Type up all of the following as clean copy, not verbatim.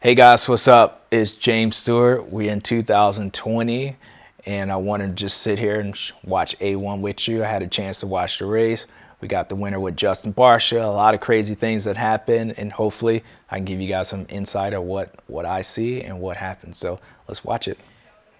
Hey guys, what's up? It's James Stewart. We're in 2020, and I wanted to just sit here and watch A1 with you. I had a chance to watch the race. We got the winner with Justin Barcia. A lot of crazy things that happened, and hopefully I can give you guys some insight of what I see and what happened. So let's watch it.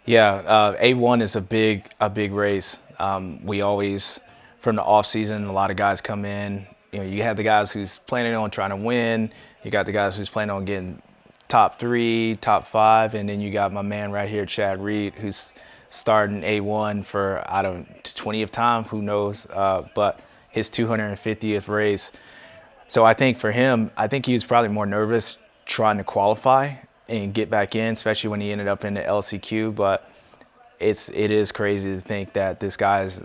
Yeah, A1 is a big race. We always, from the off season, a lot of guys come in. You know, you have the guys who's planning on trying to win. You got the guys who's planning on getting top 3, top 5, and then you got my man right here, Chad Reed, who's starting A1 for, I don't, 20th time, who knows, but his 250th race. So I think for him, I think he was probably more nervous trying to qualify and get back in, especially when he ended up in the LCQ. But it is crazy to think that this guy's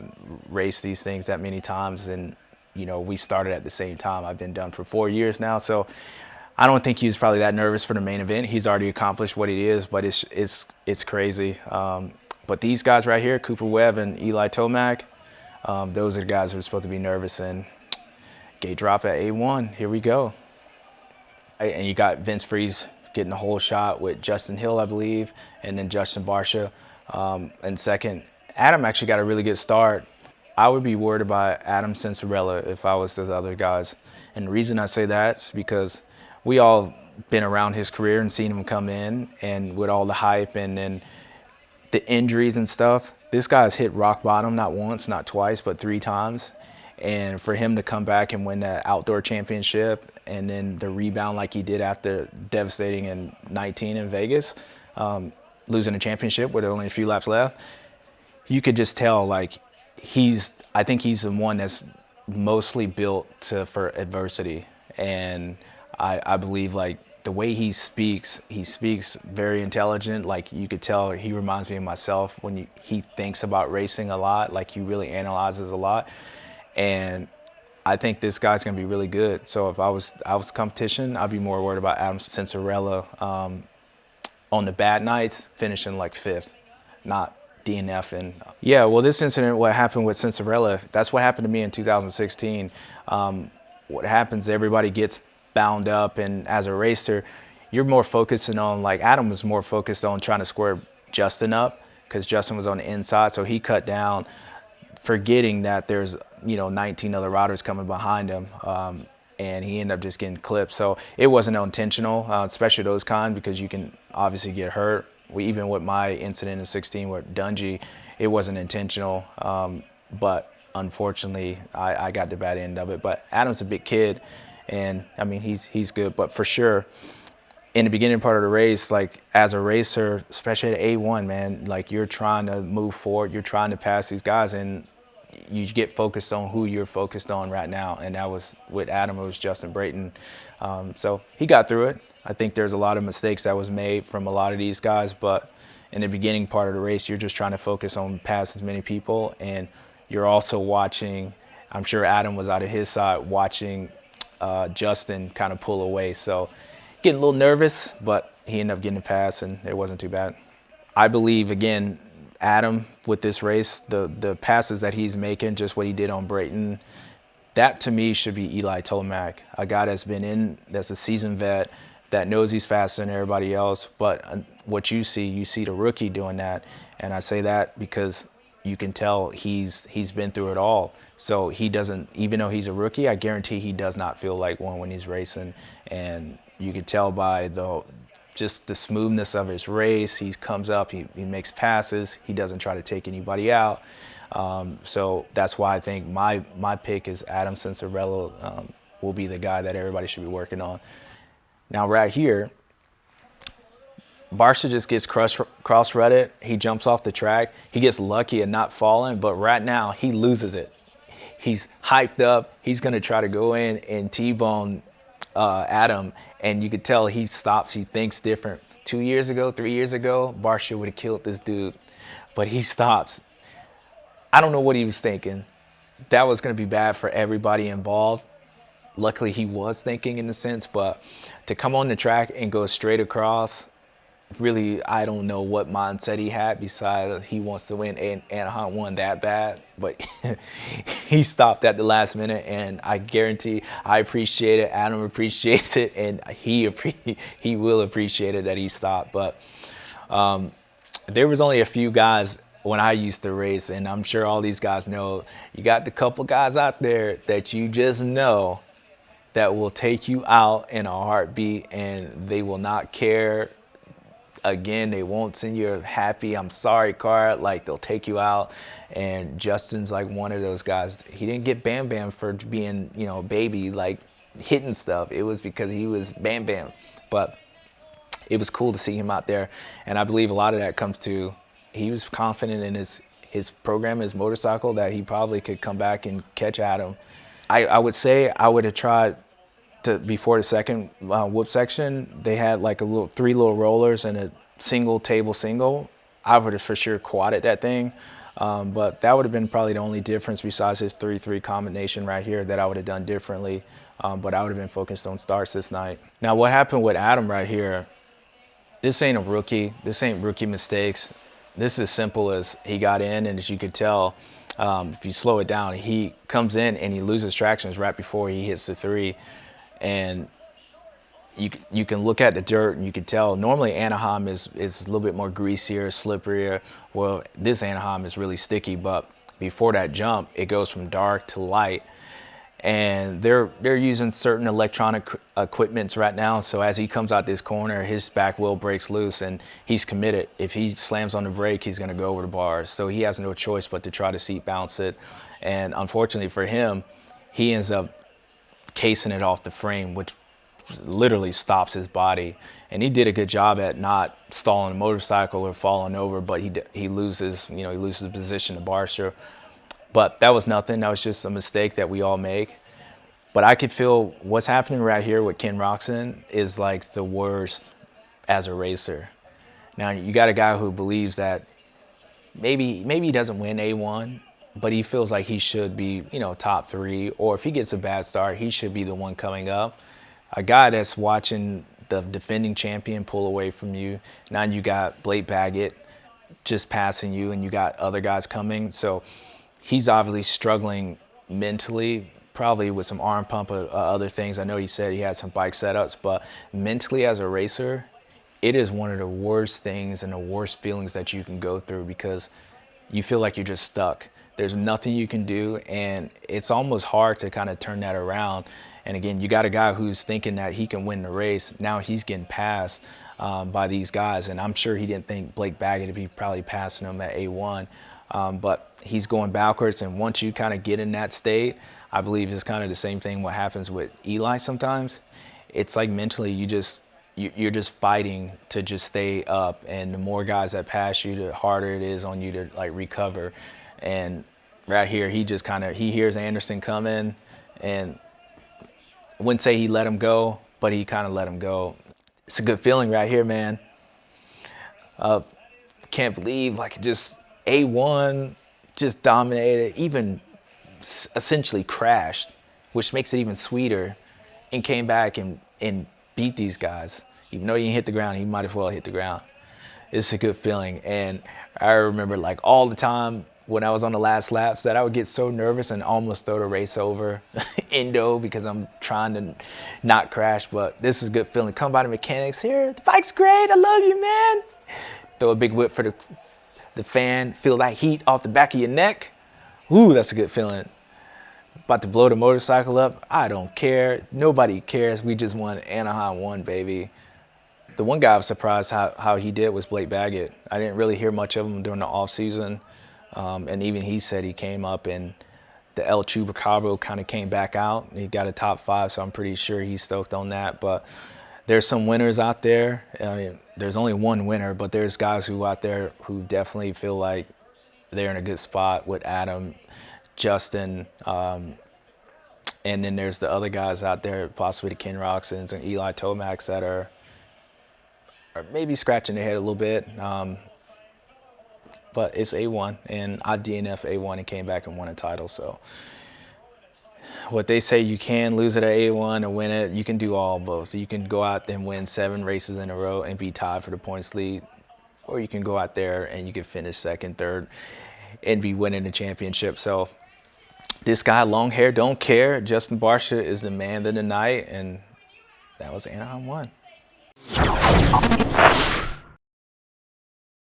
raced these things that many times, and you know, we started at the same time. I've been done for 4 years now, so I don't think he was probably that nervous for the main event. He's already accomplished what it is, but it's crazy. But these guys right here, Cooper Webb and Eli Tomac, those are the guys who are supposed to be nervous. And gate drop at A1. Here we go. And you got Vince Freeze getting the whole shot with Justin Hill, I believe, and then Justin Barcia in second. Adam actually got a really good start. I would be worried about Adam Cianciarulo if I was those other guys. And the reason I say that is because we all been around his career and seen him come in, and with all the hype and then the injuries and stuff, this guy's hit rock bottom not once, not twice, but 3 times. And for him to come back and win that outdoor championship and then the rebound like he did after devastating in 19 in Vegas, losing a championship with only a few laps left, you could just tell, like, I think he's the one that's mostly built for adversity. And I believe, like, the way he speaks very intelligent. Like, you could tell he reminds me of myself when he thinks about racing a lot, like he really analyzes a lot. And I think this guy's gonna be really good. So if I was competition, I'd be more worried about Adam Cianciarulo on the bad nights, finishing like 5th, not DNF. And yeah, well, this incident, what happened with Cianciarulo, that's what happened to me in 2016. What happens, everybody gets bound up, and as a racer, you're more focusing on, like, Adam was more focused on trying to square Justin up because Justin was on the inside, so he cut down, forgetting that there's, you know, 19 other riders coming behind him, and he ended up just getting clipped. So it wasn't intentional, especially those kind, because you can obviously get hurt. Even with my incident in 16 with Dungey, it wasn't intentional, but unfortunately I got the bad end of it. But Adam's a big kid, and I mean, he's good. But for sure, in the beginning part of the race, like, as a racer, especially at A1, man, like, you're trying to move forward, you're trying to pass these guys, and you get focused on who you're focused on right now. And that was with Adam, it was Justin Brayton. So he got through it. I think there's a lot of mistakes that was made from a lot of these guys, but in the beginning part of the race, you're just trying to focus on pass as many people, and you're also watching, I'm sure Adam was out of his side watching Justin kind of pull away. So getting a little nervous, but he ended up getting a pass, and it wasn't too bad. I believe, again, Adam, with this race, the passes that he's making, just what he did on Brayton, that to me should be Eli Tomac, a guy that's been in, that's a seasoned vet, that knows he's faster than everybody else. But what you see the rookie doing that. And I say that because you can tell he's been through it all. So he doesn't, even though he's a rookie, I guarantee he does not feel like one when he's racing. And you can tell by just the smoothness of his race. He comes up, he makes passes, he doesn't try to take anybody out. So that's why I think my pick is Adam Cianciarulo will be the guy that everybody should be working on. Now right here, Barcia just gets cross-rutted. He jumps off the track. He gets lucky at not falling, but right now he loses it. He's hyped up. He's going to try to go in and T-bone Adam, and you could tell he stops. He thinks different. 2 years ago, 3 years ago, Barcia would have killed this dude, but he stops. I don't know what he was thinking. That was going to be bad for everybody involved. Luckily, he was thinking in a sense, but to come on the track and go straight across, really, I don't know what mindset he had besides he wants to win, and Anaheim won that bad, but he stopped at the last minute, and I guarantee I appreciate it, Adam appreciates it, and he will appreciate it that he stopped. But there was only a few guys when I used to race, and I'm sure all these guys know, you got the couple guys out there that you just know that will take you out in a heartbeat, and they will not care. Again, they won't send you a happy I'm sorry card. Like, they'll take you out. And Justin's like one of those guys. He didn't get Bam Bam for being, you know, baby, like hitting stuff. It was because he was Bam Bam. But it was cool to see him out there. And I believe a lot of that comes to, he was confident in his program, his motorcycle, that he probably could come back and catch Adam. I would say I would have tried before the second whoop section. They had like three little rollers and a single table single. I would have for sure quadded that thing, but that would have been probably the only difference besides his 3-3 combination right here that I would have done differently. But I would have been focused on starts this night. Now, what happened with Adam right here, this ain't a rookie. This ain't rookie mistakes. This is as simple as he got in, and as you could tell, if you slow it down, he comes in and he loses tractions right before he hits the 3. And you can look at the dirt and you can tell normally Anaheim is a little bit more greasier, slipperier. Well, this Anaheim is really sticky, but before that jump, it goes from dark to light. And they're using certain electronic equipments right now. So as he comes out this corner, his back wheel breaks loose and he's committed. If he slams on the brake, he's gonna go over the bars. So he has no choice but to try to seat bounce it. And unfortunately for him, he ends up casing it off the frame, which literally stops his body. And he did a good job at not stalling the motorcycle or falling over, but he loses position to Barcia. But that was nothing. That was just a mistake that we all make. But I could feel what's happening right here with Ken Roczen is like the worst as a racer. Now, you got a guy who believes that maybe he doesn't win A1, but he feels like he should be, you know, top 3. Or if he gets a bad start, he should be the one coming up. A guy that's watching the defending champion pull away from you. Now you got Blake Baggett just passing you, and you got other guys coming. So he's obviously struggling mentally, probably with some arm pump or other things. I know he said he had some bike setups, but mentally as a racer, it is one of the worst things and the worst feelings that you can go through, because you feel like you're just stuck. There's nothing you can do, and it's almost hard to kind of turn that around. And again, you got a guy who's thinking that he can win the race. Now he's getting passed by these guys, and I'm sure he didn't think Blake Baggett would be probably passing him at A1. But he's going backwards, and once you kind of get in that state, I believe it's kind of the same thing what happens with Eli sometimes. It's like mentally you're just fighting to just stay up, and the more guys that pass you, the harder it is on you to like recover. And right here, he hears Anderson coming, and I wouldn't say he let him go, but he kind of let him go. It's a good feeling right here, man. Can't believe like just A1 just dominated, even essentially crashed, which makes it even sweeter, and came back and beat these guys. Even though he didn't hit the ground, he might as well hit the ground. It's a good feeling. And I remember like all the time when I was on the last laps that I would get so nervous and almost throw the race over Indo because I'm trying to not crash. But this is a good feeling. Come by the mechanics here. The bike's great. I love you, man. Throw a big whip for the fan. Feel that heat off the back of your neck. Ooh, that's a good feeling. About to blow the motorcycle up. I don't care. Nobody cares. We just won Anaheim 1, baby. The one guy I was surprised how he did was Blake Baggett. I didn't really hear much of him during the off season. And even he said he came up and the El Chupacabro kind of came back out. He got a top 5, so I'm pretty sure he's stoked on that. But there's some winners out there. I mean, there's only one winner, but there's guys who out there who definitely feel like they're in a good spot with Adam, Justin, and then there's the other guys out there, possibly the Ken Roczens and Eli Tomacs that are maybe scratching their head a little bit. But it's A1, and I DNF A1 and came back and won a title. So what they say, you can lose it at A1 or win it. You can do all both. You can go out and win 7 races in a row and be tied for the points lead, or you can go out there and you can finish second, third, and be winning the championship. So this guy, long hair, don't care. Justin Barcia is the man of the night, and that was Anaheim 1.